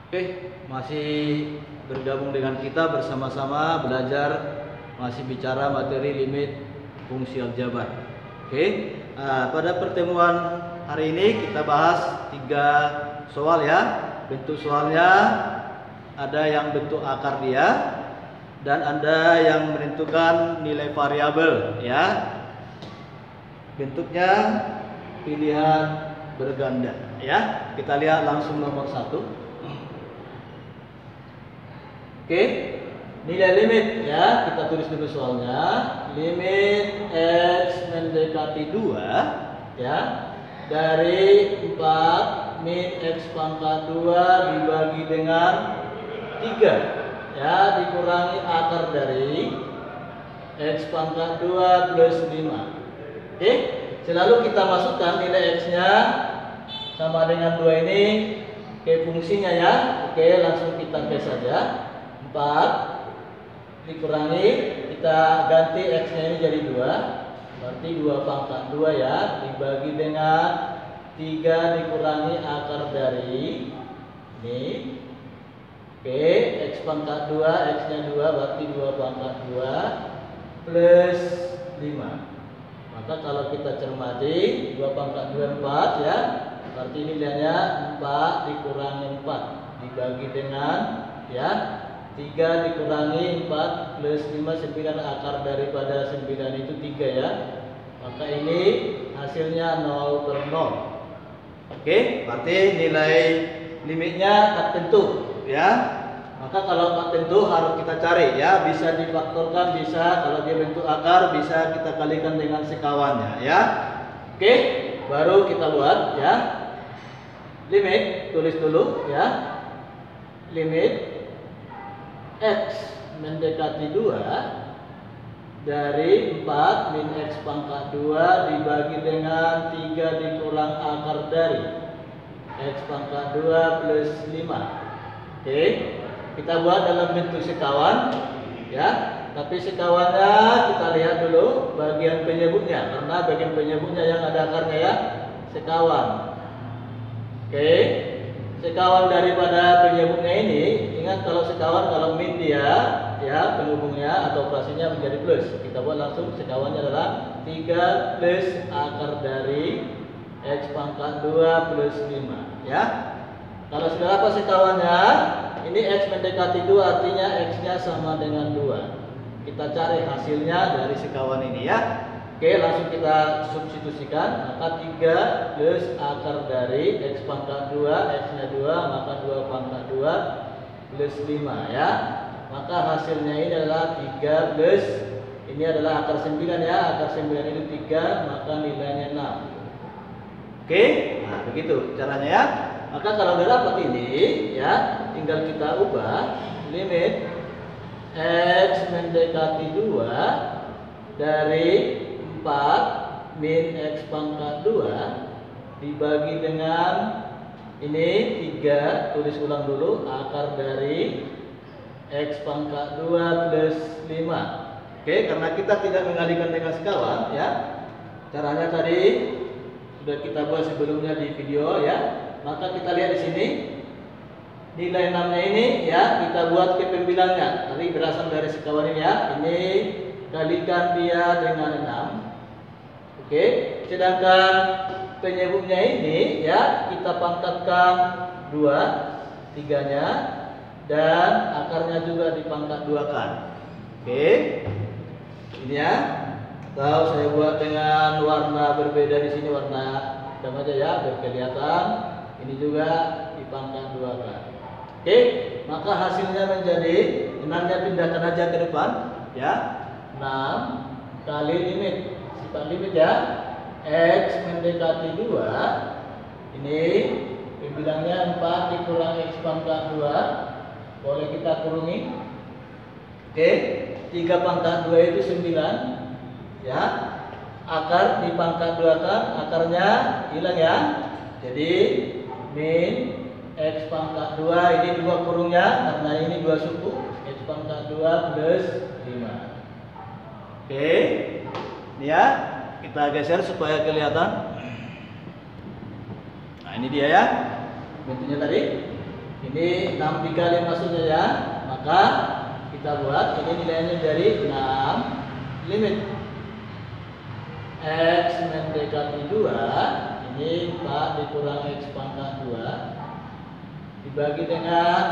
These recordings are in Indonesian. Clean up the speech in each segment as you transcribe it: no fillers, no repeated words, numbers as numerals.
Oke, masih bergabung dengan kita bersama-sama belajar, masih bicara materi limit fungsi aljabar. Oke, pada pertemuan hari ini kita bahas 3 soal ya. Bentuk soalnya ada yang bentuk akar dia dan ada yang menentukan nilai variabel ya. Bentuknya pilihan berganda ya. Kita lihat langsung nomor 1. Oke, nilai limit ya, kita tulis dulu soalnya. Limit x mendekati 2 ya, dari 4 min x pangkat 2 dibagi dengan 3 ya, dikurangi akar dari x pangkat 2 plus 5. Oke, selalu kita masukkan nilai x-nya sama dengan 2 ini ke fungsinya ya. Oke, langsung kita tes saja. 4 dikurangi, kita ganti x-nya ini jadi 2, berarti 2 pangkat 2 ya, dibagi dengan 3 dikurangi akar dari ini. Oke, x pangkat 2, x-nya 2 berarti 2 pangkat 2 plus 5. Maka kalau kita cermati 2 pangkat 2 4 ya, berarti nilainya 4 dikurangi 4 dibagi dengan ya 3 dikurangi 4 plus 5, 9, akar daripada 9 itu 3 ya. Maka ini hasilnya 0/0. Oke, berarti nilai limitnya tak tentu ya. Maka kalau tak tentu harus kita cari ya, bisa difaktorkan, bisa kalau dia bentuk akar bisa kita kalikan dengan sekawannya ya. Oke, baru kita buat ya. Limit, tulis dulu ya. Limit x mendekati 2 dari 4 min x pangkat 2 dibagi dengan 3 dikurang akar dari x pangkat 2 plus 5. Oke, kita buat dalam bentuk sekawan ya. Tapi sekawannya kita lihat dulu bagian penyebutnya, karena bagian penyebutnya yang ada akarnya ya, sekawan. Oke, sekawan daripada penyebutnya ini, ingat kalau sekawan kalau min dia ya penghubungnya atau operasinya menjadi plus. Kita buat langsung sekawannya adalah 3 plus akar dari x pangkat 2 plus 5 ya. Kalau sudah apa sekawannya? Ini x mendekati 2 artinya x-nya sama dengan 2. Kita cari hasilnya dari sekawan ini ya. Oke, langsung kita substitusikan. Maka 3 plus akar dari x pangkat 2, x-nya 2, maka 2 pangkat 2 plus 5 ya. Maka hasilnya ini adalah 3 plus, ini adalah akar 9 ya. Akar 9 itu 3, maka nilainya 6. Oke, nah begitu caranya ya. Maka kalau udah dapat ini ya, tinggal kita ubah limit x mendekati 2 dari 4 min x pangkat 2 dibagi dengan ini 3, tulis ulang dulu, akar dari x pangkat 2 plus 5. Oke, karena kita tidak mengalihkan dengan sekawan ya. Caranya tadi sudah kita buat sebelumnya di video ya. Maka kita lihat di sini nilai 6-nya ini ya, kita buat ke pembilangnya. Tadi berasal dari sekawan ini ya. Ini kalikan dia dengan 6. Oke, sedangkan penyebutnya ini ya, kita pangkatkan 2, 3-nya, dan akarnya juga dipangkat 2-kan. Oke, ini ya. Atau saya buat dengan warna berbeda di sini, warna hitam aja ya, biar kelihatan. Ini juga dipangkat 2-kan. Oke, maka hasilnya menjadi 6-nya pindahkan aja ke depan ya. 6 kali limit, sifat limit ya, x mendekati 2, ini pembilangnya 4 dikurang x pangkat 2, boleh kita kurungi. Oke, 3 pangkat 2 itu 9 ya. Akar dipangkat 2-kan, akarnya hilang ya. Jadi min x pangkat 2, ini 2 kurungnya karena ini 2 suku, x pangkat 2 plus 5. Oke, ini ya, kita geser supaya kelihatan. Nah ini dia ya bentuknya tadi. Ini 6 dikali maksudnya ya. Maka kita buat ini nilainya dari 6 limit X mendekati 2, ini 4 dikurang X pangkat 2 dibagi dengan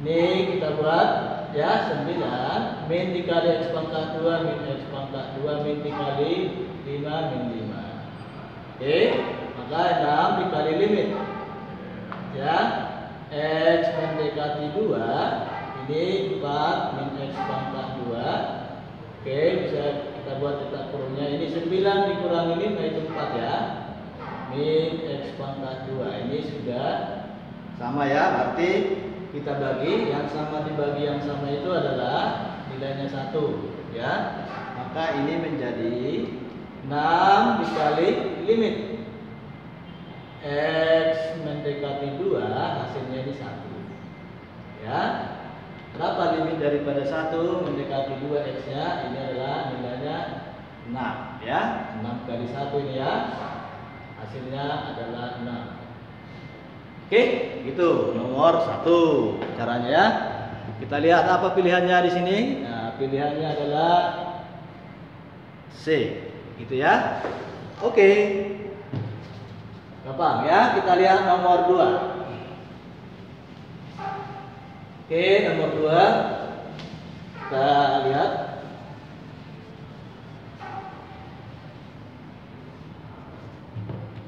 ini kita buat ya 9 min dikali X pangkat 2 min X pangkat 2 min dikali 5 min 5. Oke, maka 6 dikali limit ya X mendekati 2, ini 4 min X pangkat 2. Oke, bisa kita buat cetak kurungnya. Ini 9 dikurangi 5 itu 4 ya. Min X pangkat 2. Ini sudah sama ya, berarti kita bagi yang sama dibagi yang sama itu adalah nilainya 1 ya. Maka ini menjadi 6 dikali limit X mendekati 2, hasilnya ini 1 ya. Berapa limit daripada 1 mendekati 2 X nya? Ini adalah nilainya 6 ya. 6 kali 1 ini ya, hasilnya adalah 6. Oke, gitu nomor 1 caranya ya. Kita lihat apa pilihannya di sini. Nah, pilihannya adalah C, gitu ya. Oke, gampang ya. Kita lihat nomor 2. Oke, nomor 2 kita lihat.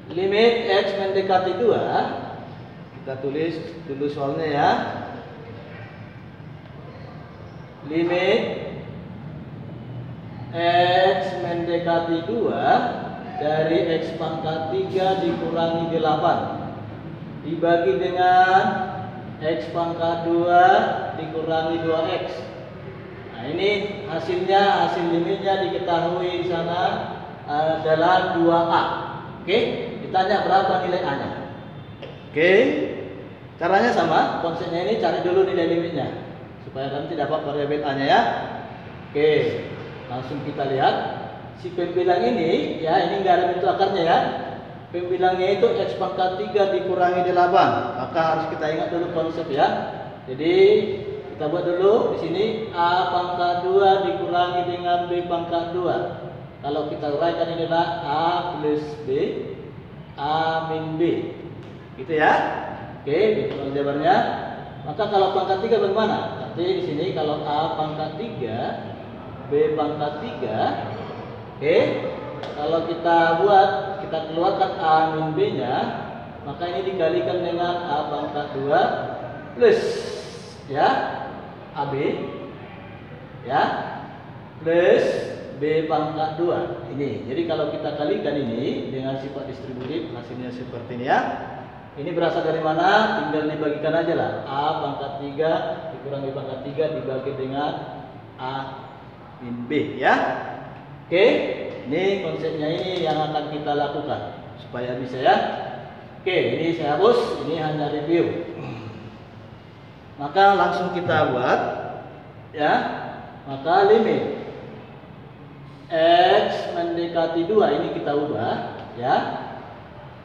Limit X mendekati 2. Kita tulis dulu soalnya ya. Limit X mendekati 2 dari X pangkat 3 dikurangi 8 dibagi dengan X pangkat 2 dikurangi 2X. Nah, ini hasilnya, hasil limitnya diketahui di sana adalah 2A. Oke, ditanya berapa nilai A-nya. Oke, caranya sama, konsepnya ini cari dulu nilai limitnya supaya nanti dapat variabel A-nya ya. Oke, langsung kita lihat si pembilang ini ya, ini enggak ada bentuk akarnya ya. Pembilangnya itu X pangkat 3 dikurangi 8. Maka harus kita ingat dulu konsep ya. Jadi kita buat dulu di sini A pangkat 2 dikurangi dengan B pangkat 2. Kalau kita uraikan inilah A plus B, A min B. Gitu ya. Oke, itu jawabannya. Maka kalau pangkat 3 bagaimana? Berarti di sini kalau A pangkat 3, B pangkat 3. Oke. Kalau kita buat, kita keluarkan A min B-nya, maka ini dikalikan dengan A pangkat 2 plus ya AB ya plus B pangkat 2 ini. Jadi kalau kita kalikan ini dengan sifat distributif, hasilnya seperti ini ya. Ini berasal dari mana? Tinggal dibagikan aja lah. A pangkat 3 dikurangi pangkat 3 dibagi dengan A min B ya. Oke, ini konsepnya ini yang akan kita lakukan supaya bisa ya. Oke, ini saya hapus, ini hanya review. Maka langsung kita buat ya. Maka limit X mendekati 2 ini kita ubah ya.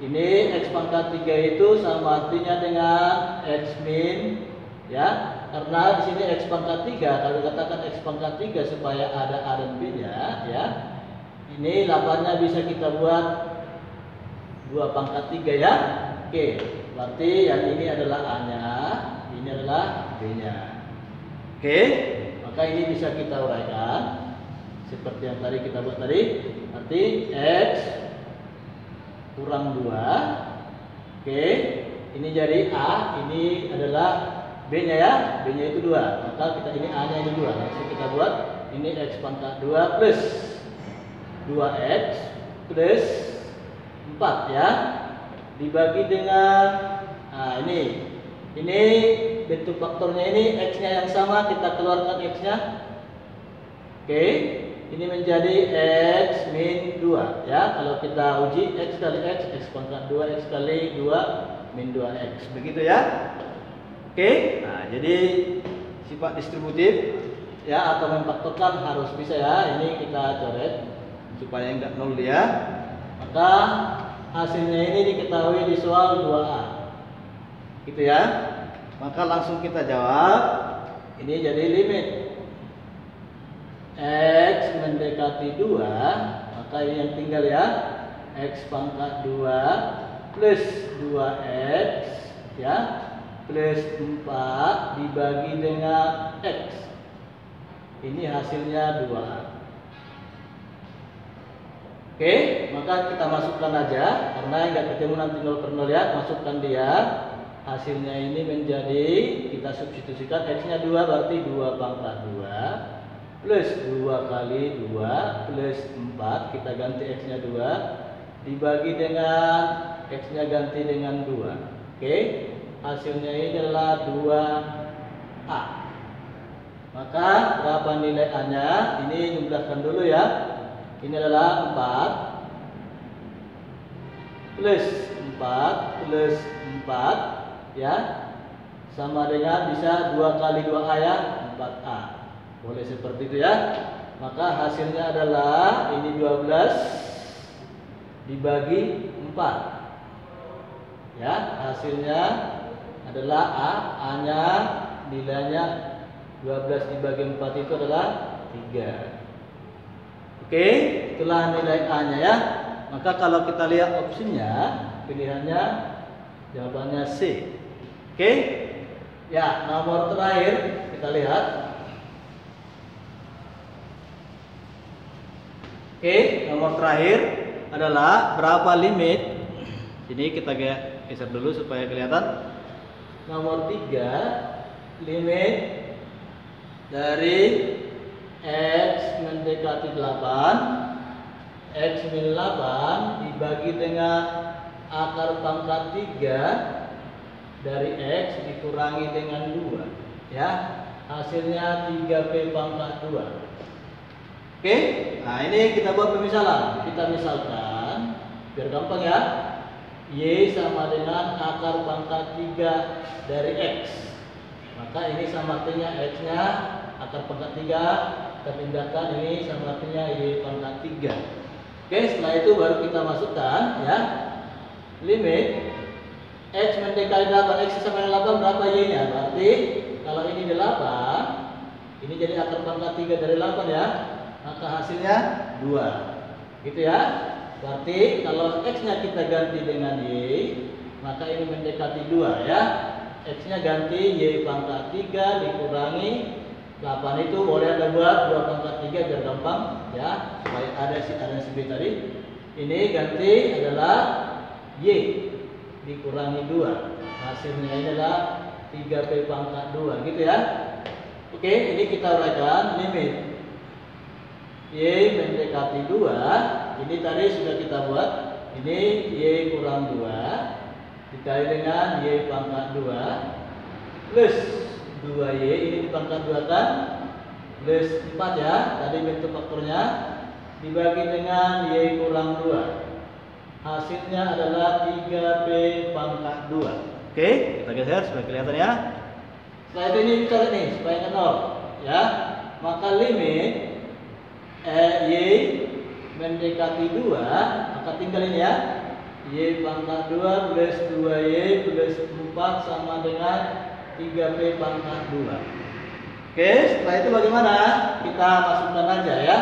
Ini X pangkat 3 itu sama artinya dengan X min ya. Karena di sini X pangkat 3, kalau katakan X pangkat 3 supaya ada A dan B-nya ya. Ini 8-nya bisa kita buat 2 pangkat 3 ya. Oke, berarti yang ini adalah A-nya, ini adalah B-nya. Oke, maka ini bisa kita uraikan seperti yang tadi kita buat tadi. Berarti X kurang 2. Oke, ini jadi A, ini adalah B-nya ya. B-nya itu 2. Maka kita ini A-nya ini 2. Langsung kita buat ini X pangkat 2 plus 2X plus 4 ya. Dibagi dengan ini bentuk faktornya ini X-nya yang sama, kita keluarkan X-nya. Oke, ini menjadi X min 2 ya. Kalau kita uji X kali X, X pangkat 2 X kali 2 min 2X. Begitu ya. Oke, nah jadi sifat distributif ya atau memfaktorkan harus bisa ya. Ini kita coret supaya enggak nol dia. Maka hasilnya ini diketahui di soal 2A. Gitu ya. Maka langsung kita jawab. Ini jadi limit X mendekati 2, maka ini yang tinggal ya, X pangkat 2 plus 2X ya, plus 4 dibagi dengan X. Ini hasilnya 2. Oke, maka kita masukkan aja, karena nggak ketemu nanti 0/0 ya, masukkan dia. Hasilnya ini menjadi, kita substitusikan X-nya 2, berarti 2 pangkat 2 plus 2 kali 2 plus 4, kita ganti X-nya 2 dibagi dengan X-nya ganti dengan 2. Oke, hasilnya ini adalah 2A. Maka berapa nilai A-nya? Ini jumlahkan dulu ya. Ini adalah 4 plus 4 ya, sama dengan bisa 2 kali 2A ya, 4A. Boleh seperti itu ya. Maka hasilnya adalah ini 12 dibagi 4 ya, hasilnya adalah A. A-nya nilainya 12 dibagi 4 itu adalah 3. Oke, itulah nilai A-nya ya. Maka kalau kita lihat opsinya, pilihannya jawabannya C. Oke, ya, nomor terakhir kita lihat. Oke, nomor terakhir adalah berapa limit. Ini kita geser dulu supaya kelihatan. Nomor 3, limit dari X mendekati 8, X min 8 dibagi dengan akar pangkat 3 dari X dikurangi dengan 2 ya, hasilnya 3P pangkat 2. Oke, nah ini kita buat pemisalan. Kita misalkan biar gampang ya, Y sama dengan akar pangkat 3 dari X. Maka ini sama artinya X-nya akar pangkat 3, kita pindahkan ini sama artinya Y pangkat 3. Oke, setelah itu baru kita masukkan ya, limit X mendekati 8, X sama dengan 8 berapa Y-nya? Berarti kalau ini 8, ini jadi akar pangkat 3 dari 8 ya, maka hasilnya 2. Gitu ya. Berarti kalau X-nya kita ganti dengan Y, maka ini mendekati 2 ya. X-nya ganti Y pangkat 3 dikurangi 8, itu boleh Anda buat 2 pangkat 3 biar gampang ya, supaya ada si B tadi. Ini ganti adalah Y dikurangi 2, hasilnya ini adalah 3P pangkat 2 gitu ya. Oke, ini kita uraikan limit Y mendekati 2. Ini tadi sudah kita buat, ini Y kurang 2 dikali dengan Y pangkat 2 plus 2Y, ini dipangkat 2 kan, plus 4 ya, tadi bentuk faktornya, dibagi dengan Y kurang 2. Hasilnya adalah 3P pangkat 2. Oke, kita geser supaya kelihatan ya. Setelah itu ini bicara nih supaya ke 0 ya. Maka limit Y mendekati 2, maka tinggal ini ya, Y pangkat 2 plus 2Y plus 4 sama dengan 3P pangkat 2. Oke, setelah itu bagaimana? Kita masukkan aja ya.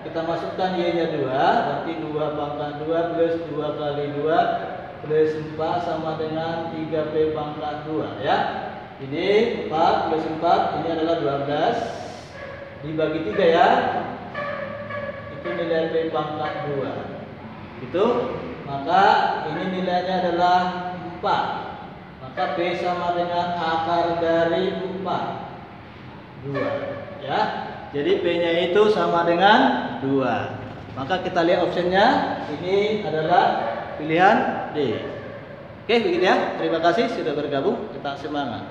Kita masukkan Y-nya 2, berarti 2 pangkat 2 plus 2 kali 2 plus 4 sama dengan 3P pangkat 2 ya. Ini 4 plus 4, ini adalah 12 dibagi 3 ya. Itu nilai P pangkat 2. Itu, maka ini nilainya adalah 4. Maka P sama dengan akar dari 4. 2 ya. Jadi P-nya itu sama dengan 2. Maka kita lihat optionnya, ini adalah pilihan D. Oke, begitu ya. Terima kasih sudah bergabung. Kita semangat.